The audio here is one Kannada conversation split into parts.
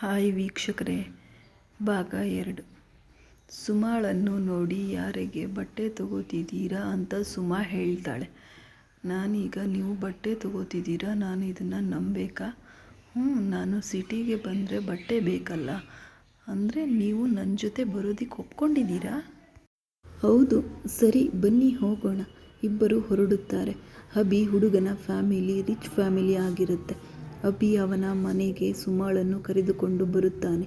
ಹಾಯ್ ವೀಕ್ಷಕರೇ, ಭಾಗ 2. ಸುಮಾಳನ್ನು ನೋಡಿ ಯಾರಿಗೆ ಬಟ್ಟೆ ತಗೋತಿದ್ದೀರಾ ಅಂತ ಸುಮಾ ಹೇಳ್ತಾಳೆ. ನಾನೀಗ ನೀವು ಬಟ್ಟೆ ತಗೋತಿದ್ದೀರಾ, ನಾನು ಇದನ್ನು ನಂಬೇಕಾ? ನಾನು ಸಿಟಿಗೆ ಬಂದರೆ ಬಟ್ಟೆ ಬೇಕಲ್ಲ, ಅಂದರೆ ನೀವು ನನ್ನ ಜೊತೆ ಬರೋದಕ್ಕೆ ಒಪ್ಕೊಂಡಿದ್ದೀರಾ? ಹೌದು, ಸರಿ ಬನ್ನಿ ಹೋಗೋಣ. ಇಬ್ಬರು ಹೊರಡುತ್ತಾರೆ. ಅಭಿ ಹುಡುಗನ ಫ್ಯಾಮಿಲಿ ರಿಚ್ ಫ್ಯಾಮಿಲಿ ಆಗಿರುತ್ತೆ. ಅಭಿ ಅವನ ಮನೆಗೆ ಸುಮಾಳನ್ನು ಕರೆದುಕೊಂಡು ಬರುತ್ತಾನೆ.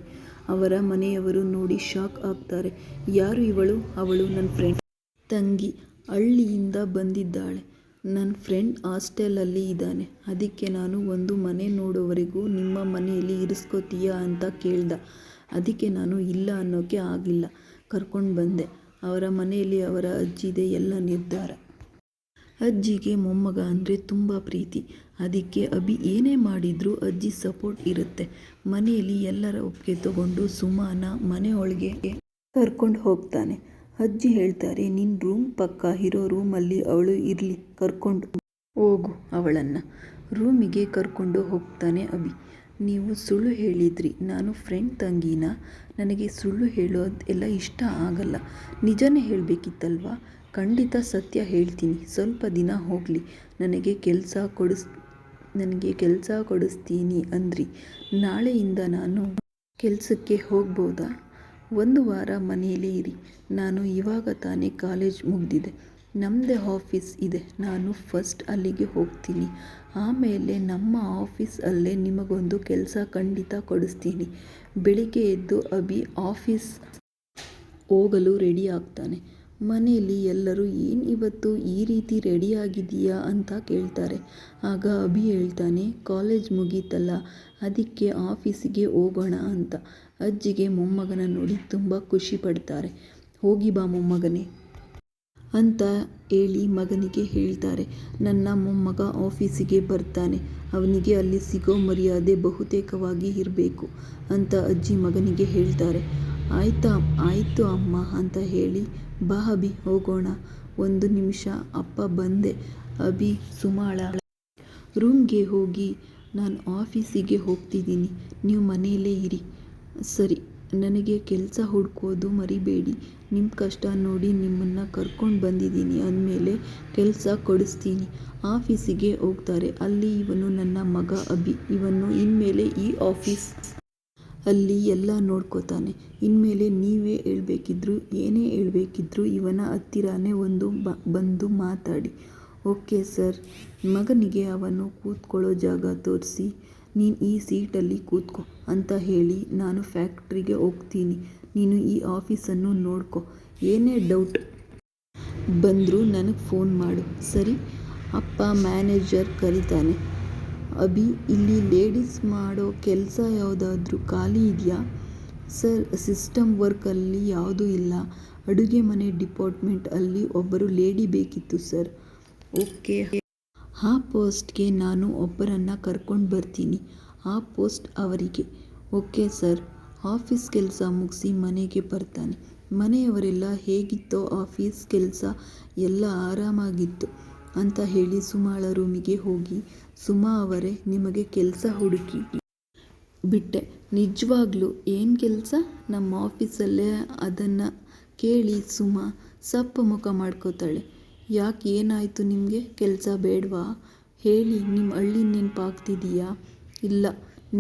ಅವರ ಮನೆಯವರು ನೋಡಿ ಶಾಕ್ ಆಗ್ತಾರೆ. ಯಾರು ಇವಳು? ಅವಳು ನನ್ನ ಫ್ರೆಂಡ್ ತಂಗಿ, ಹಳ್ಳಿಯಿಂದ ಬಂದಿದ್ದಾಳೆ. ನನ್ನ ಫ್ರೆಂಡ್ ಹಾಸ್ಟೆಲಲ್ಲಿ ಇದ್ದಾನೆ, ಅದಕ್ಕೆ ನಾನು ಒಂದು ಮನೆ ನೋಡೋವರೆಗೂ ನಿಮ್ಮ ಮನೆಯಲ್ಲಿ ಇರಿಸ್ಕೋತೀಯಾ ಅಂತ ಕೇಳ್ದ. ಅದಕ್ಕೆ ನಾನು ಇಲ್ಲ ಅನ್ನೋಕ್ಕೆ ಆಗಲಿಲ್ಲ, ಕರ್ಕೊಂಡು ಬಂದೆ. ಅವರ ಮನೆಯಲ್ಲಿ ಅವರ ಅಜ್ಜಿದೆ ಎಲ್ಲ ನಿರ್ಧಾರ. ಅಜ್ಜಿಗೆ ಮೊಮ್ಮಗ ಅಂದರೆ ತುಂಬ ಪ್ರೀತಿ. ಅದಕ್ಕೆ ಅಭಿ ಏನೇ ಮಾಡಿದರೂ ಅಜ್ಜಿ ಸಪೋರ್ಟ್ ಇರುತ್ತೆ. ಮನೆಯಲ್ಲಿ ಎಲ್ಲರ ಒಪ್ಪಿಗೆ ತಗೊಂಡು ಸುಮಾನ ಮನೆ ಒಳಗೆ ಕರ್ಕೊಂಡು ಹೋಗ್ತಾನೆ. ಅಜ್ಜಿ ಹೇಳ್ತಾರೆ, ನಿನ್ನ ರೂಮ್ ಪಕ್ಕ ಇರೋ ರೂಮಲ್ಲಿ ಅವಳು ಇರಲಿ, ಕರ್ಕೊಂಡು ಹೋಗು ಅವಳನ್ನು. ರೂಮಿಗೆ ಕರ್ಕೊಂಡು ಹೋಗ್ತಾನೆ ಅಭಿ. ನೀವು ಸುಳ್ಳು ಹೇಳಿದ್ರಿ, ನಾನು ಫ್ರೆಂಡ್ ತಂಗಿನ, ನನಗೆ ಸುಳ್ಳು ಹೇಳೋದು ಎಲ್ಲ ಇಷ್ಟ ಆಗಲ್ಲ. ನಿಜನೇ ಹೇಳಬೇಕಿತ್ತಲ್ವಾ? ಖಂಡಿತ ಸತ್ಯ ಹೇಳ್ತೀನಿ. ಸ್ವಲ್ಪ ದಿನ ಹೋಗಲಿ, ನನಗೆ ಕೆಲಸ ಕೊಡಿಸ್ತೀನಿ ಅಂದ್ರಿ. ನಾಳೆಯಿಂದ ನಾನು ಕೆಲಸಕ್ಕೆ ಹೋಗ್ಬೋದಾ? 1 ವಾರ ಮನೆಯಲ್ಲೇ ಇರಿ. ನಾನು ಇವಾಗ ತಾನೇ ಕಾಲೇಜ್ ಮುಗಿದಿದೆ, ನಮ್ಮದೇ ಆಫೀಸ್ ಇದೆ. ನಾನು ಫಸ್ಟ್ ಅಲ್ಲಿಗೆ ಹೋಗ್ತೀನಿ, ಆಮೇಲೆ ನಮ್ಮ ಆಫೀಸ್ ಅಲ್ಲೇ ನಿಮಗೊಂದು ಕೆಲಸ ಖಂಡಿತ ಕೊಡಿಸ್ತೀನಿ. ಬೆಳಿಗ್ಗೆ ಎದ್ದು ಅಭಿ ಆಫೀಸ್ ಹೋಗಲು ರೆಡಿ ಆಗ್ತಾನೆ. ಮನೆಯಲ್ಲಿ ಎಲ್ಲರೂ ಏನು ಇವತ್ತು ಈ ರೀತಿ ರೆಡಿಯಾಗಿದೆಯಾ ಅಂತ ಕೇಳ್ತಾರೆ. ಆಗ ಅಭಿ ಹೇಳ್ತಾನೆ, ಕಾಲೇಜ್ ಮುಗೀತಲ್ಲ, ಅದಕ್ಕೆ ಆಫೀಸಿಗೆ ಹೋಗೋಣ ಅಂತ. ಅಜ್ಜಿಗೆ ಮೊಮ್ಮಗನ ನೋಡಿ ತುಂಬ ಖುಷಿ ಪಡ್ತಾರೆ. ಹೋಗಿ ಬಾ ಮೊಮ್ಮಗನೇ ಅಂತ ಹೇಳಿ ಮಗನಿಗೆ ಹೇಳ್ತಾರೆ. ನನ್ನ ಮೊಮ್ಮಗ ಆಫೀಸಿಗೆ ಬರ್ತಾನೆ, ಅವನಿಗೆ ಅಲ್ಲಿ ಸಿಗೋ ಮರ್ಯಾದೆ ಬಹುತೇಕವಾಗಿ ಇರಬೇಕು ಅಂತ ಅಜ್ಜಿ ಮಗನಿಗೆ ಹೇಳ್ತಾರೆ. ಆಯಿತು ಅಮ್ಮ ಅಂತ ಹೇಳಿ, ಬಾ ಅಭಿ ಹೋಗೋಣ. 1 ನಿಮಿಷ ಅಪ್ಪ ಬಂದೆ. ಅಭಿ ಸುಮಾಳ ರೂಮ್ಗೆ ಹೋಗಿ, ನಾನು ಆಫೀಸಿಗೆ ಹೋಗ್ತಿದ್ದೀನಿ, ನೀವು ಮನೆಯಲ್ಲೇ ಇರಿ. ಸರಿ, ನನಗೆ ಕೆಲಸ ಹುಡ್ಕೋದು ಮರಿಬೇಡಿ. ನಿಮ್ಮ ಕಷ್ಟ ನೋಡಿ ನಿಮ್ಮನ್ನು ಕರ್ಕೊಂಡು ಬಂದಿದ್ದೀನಿ ಅಂದಮೇಲೆ ಕೆಲಸ ಕೊಡಿಸ್ತೀನಿ. ಆಫೀಸಿಗೆ ಹೋಗ್ತಾರೆ. ಅಲ್ಲಿ ಇವನು ನನ್ನ ಮಗ ಅಭಿ, ಇವನು ಇನ್ಮೇಲೆ ಈ ಆಫೀಸ್ ಅಲ್ಲಿ ಎಲ್ಲ ನೋಡ್ಕೋತಾನೆ. ಇನ್ಮೇಲೆ ನೀವೇ ಏನೇ ಹೇಳ್ಬೇಕಿದ್ರು ಇವನ ಹತ್ತಿರನೇ ಬಂದು ಮಾತಾಡಿ. Okay sir. ಮಗನಿಗೆ ಅವನು ಕೂತ್ಕೊಳ್ಳೋ ಜಾಗ ತೋರಿಸಿ, ನೀನು ಈ ಸೀಟಲ್ಲಿ ಕೂತ್ಕೋ ಅಂತ ಹೇಳಿ, ನಾನು ಫ್ಯಾಕ್ಟ್ರಿಗೆ ಹೋಗ್ತೀನಿ, ನೀನು ಈ ಆಫೀಸನ್ನು ನೋಡ್ಕೊ. ಏನೇ ಡೌಟ್ ಬಂದರೂ ನನಗೆ ಫೋನ್ ಮಾಡು, ಸರಿ? ಅಪ್ಪ ಮ್ಯಾನೇಜರ್ ಕರೀತಾನೆ. ಅಭಿ, ಇಲ್ಲಿ ಲೇಡೀಸ್ ಮಾಡೋ ಕೆಲಸ ಯಾವುದಾದ್ರೂ ಖಾಲಿ ಇದೆಯಾ? ಸರ್, ಸಿಸ್ಟಮ್ ವರ್ಕಲ್ಲಿ ಯಾವುದೂ ಇಲ್ಲ. ಅಡುಗೆ ಮನೆ ಡಿಪಾರ್ಟ್ಮೆಂಟ್ ಅಲ್ಲಿ ಒಬ್ಬರು ಲೇಡಿ ಬೇಕಿತ್ತು ಸರ್. ಓಕೆ, ಆ ಪೋಸ್ಟ್ಗೆ ನಾನು ಒಬ್ಬರನ್ನು ಕರ್ಕೊಂಡು ಬರ್ತೀನಿ. ಆ ಪೋಸ್ಟ್ ಅವರಿಗೆ. Okay sir. ಆಫೀಸ್ ಕೆಲಸ ಮುಗಿಸಿ ಮನೆಗೆ ಬರ್ತಾನೆ. ಮನೆಯವರೆಲ್ಲ ಹೇಗಿತ್ತೋ ಆಫೀಸ್ ಕೆಲಸ ಎಲ್ಲ ಆರಾಮಾಗಿತ್ತು ಅಂತ ಹೇಳಿ ಸುಮಾಳ ರೂಮಿಗೆ ಹೋಗಿ, ಸುಮಾ ಅವರೇ, ನಿಮಗೆ ಕೆಲಸ ಹುಡುಕಿ ಬಿಟ್ಟೆ. ನಿಜವಾಗ್ಲೂ ಏನು ಕೆಲಸ? ನಮ್ಮ ಆಫೀಸಲ್ಲೇ. ಅದನ್ನು ಕೇಳಿ ಸುಮಾ ಸಪ್ಪು ಮುಖ ಮಾಡ್ಕೋತಾಳೆ. ಯಾಕೆ, ಏನಾಯಿತು ನಿಮಗೆ? ಕೆಲಸ ಬೇಡವಾ? ಹೇಳಿ, ನಿಮ್ಮ ಹಳ್ಳಿ ನೆನಪಾಗ್ತಿದೆಯಾ? ಇಲ್ಲ,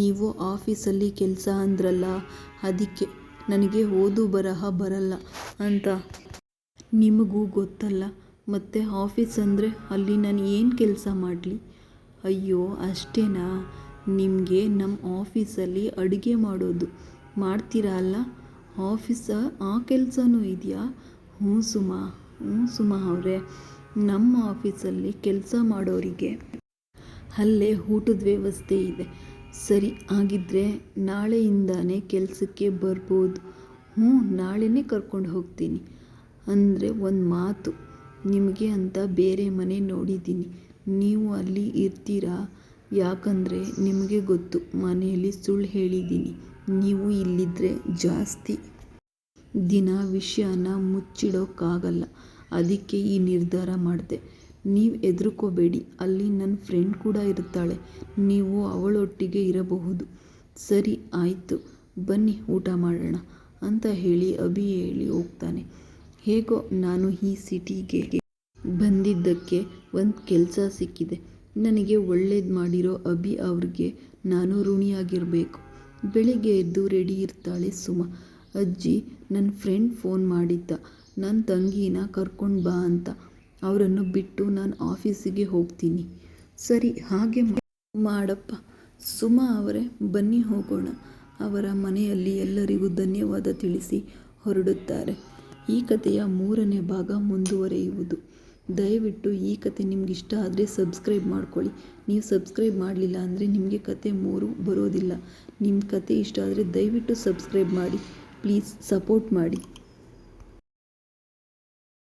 ನೀವು ಆಫೀಸಲ್ಲಿ ಕೆಲಸ ಅಂದ್ರಲ್ಲ, ಅದಕ್ಕೆ. ನನಗೆ ಓದು ಬರಹ ಬರಲ್ಲ ಅಂತ ನಿಮಗೂ ಗೊತ್ತಲ್ಲ, ಮತ್ತು ಆಫೀಸ್ ಅಂದರೆ ಅಲ್ಲಿ ನಾನು ಏನು ಕೆಲಸ ಮಾಡಲಿ? ಅಯ್ಯೋ ಅಷ್ಟೇನಾ? ನಿಮಗೆ ನಮ್ಮ ಆಫೀಸಲ್ಲಿ ಅಡುಗೆ ಮಾಡೋದು ಮಾಡ್ತೀರಾ ಅಲ್ಲ, ಆ ಕೆಲಸನೂ ಇದೆಯಾ? ಹ್ಞೂ ಸುಮಾ ಅವರೇ, ನಮ್ಮ ಆಫೀಸಲ್ಲಿ ಕೆಲಸ ಮಾಡೋರಿಗೆ ಅಲ್ಲೇ ಊಟದ ವ್ಯವಸ್ಥೆ ಇದೆ. ಸರಿ, ಹಾಗಿದ್ರೆ ನಾಳೆಯಿಂದಾನೇ ಕೆಲಸಕ್ಕೆ ಬರ್ಬೋದು. ನಾಳೆನೇ ಕರ್ಕೊಂಡು ಹೋಗ್ತೀನಿ. ಅಂದರೆ ಒಂದು ಮಾತು, ನಿಮಗೆ ಅಂತ ಬೇರೆ ಮನೆ ನೋಡಿದ್ದೀನಿ, ನೀವು ಅಲ್ಲಿ ಇರ್ತೀರಾ? ಯಾಕಂದರೆ ನಿಮಗೆ ಗೊತ್ತು, ಮನೆಯಲ್ಲಿ ಸುಳ್ಳು ಹೇಳಿದ್ದೀನಿ. ನೀವು ಇಲ್ಲಿದ್ದರೆ ಜಾಸ್ತಿ ದಿನ ವಿಷಯನ ಮುಚ್ಚಿಡೋಕ್ಕಾಗಲ್ಲ, ಅದಕ್ಕೆ ಈ ನಿರ್ಧಾರ ಮಾಡಿದೆ. ನೀವು ಹೆದರ್ಕೋಬೇಡಿ, ಅಲ್ಲಿ ನನ್ನ ಫ್ರೆಂಡ್ ಕೂಡ ಇರ್ತಾಳೆ, ನೀವು ಅವಳೊಟ್ಟಿಗೆ ಇರಬಹುದು. ಸರಿ ಆಯಿತು ಬನ್ನಿ ಊಟ ಮಾಡೋಣ ಅಂತ ಹೇಳಿ ಅಭಿ ಹೇಳಿ ಹೋಗ್ತಾನೆ. ಹೇಗೋ ನಾನು ಈ ಸಿಟಿಗೆ ಬಂದಿದ್ದಕ್ಕೆ ಒಂದು ಕೆಲಸ ಸಿಕ್ಕಿದೆ. ನನಗೆ ಒಳ್ಳೇದು ಮಾಡಿರೋ ಅಭಿ ಅವ್ರಿಗೆ ನಾನು ಋಣಿಯಾಗಿರಬೇಕು. ಬೆಳಿಗ್ಗೆ ಎದ್ದು ರೆಡಿ ಇರ್ತಾಳೆ ಸುಮ. ಅಜ್ಜಿ, ನನ್ನ ಫ್ರೆಂಡ್ ಫೋನ್ ಮಾಡಿದ್ದ, ನನ್ನ ತಂಗಿನ ಕರ್ಕೊಂಡು ಬಾ ಅಂತ. ಅವರನ್ನು ಬಿಟ್ಟು ನಾನು ಆಫೀಸಿಗೆ ಹೋಗ್ತೀನಿ. ಸರಿ ಹಾಗೆ ಮಾಡಪ್ಪ. ಸುಮಾ ಅವರೇ ಬನ್ನಿ ಹೋಗೋಣ. ಅವರ ಮನೆಯಲ್ಲಿ ಎಲ್ಲರಿಗೂ ಧನ್ಯವಾದ ತಿಳಿಸಿ ಹೊರಡುತ್ತಾರೆ. ಈ ಕಥೆಯ 3ನೇ ಭಾಗ ಮುಂದುವರಿಯುವುದು. ದಯವಿಟ್ಟು ಈ ಕತೆ ನಿಮ್ಗೆ ಇಷ್ಟ ಆದರೆ ಸಬ್ಸ್ಕ್ರೈಬ್ ಮಾಡ್ಕೊಳ್ಳಿ. ನೀವು ಸಬ್ಸ್ಕ್ರೈಬ್ ಮಾಡಲಿಲ್ಲ ಅಂದರೆ ನಿಮಗೆ ಕತೆ 3 ಬರೋದಿಲ್ಲ. ನಿಮ್ಮ ಕತೆ ಇಷ್ಟ ಆದರೆ ದಯವಿಟ್ಟು ಸಬ್ಸ್ಕ್ರೈಬ್ ಮಾಡಿ. ಪ್ಲೀಸ್ ಸಪೋರ್ಟ್ ಮಾಡಿ.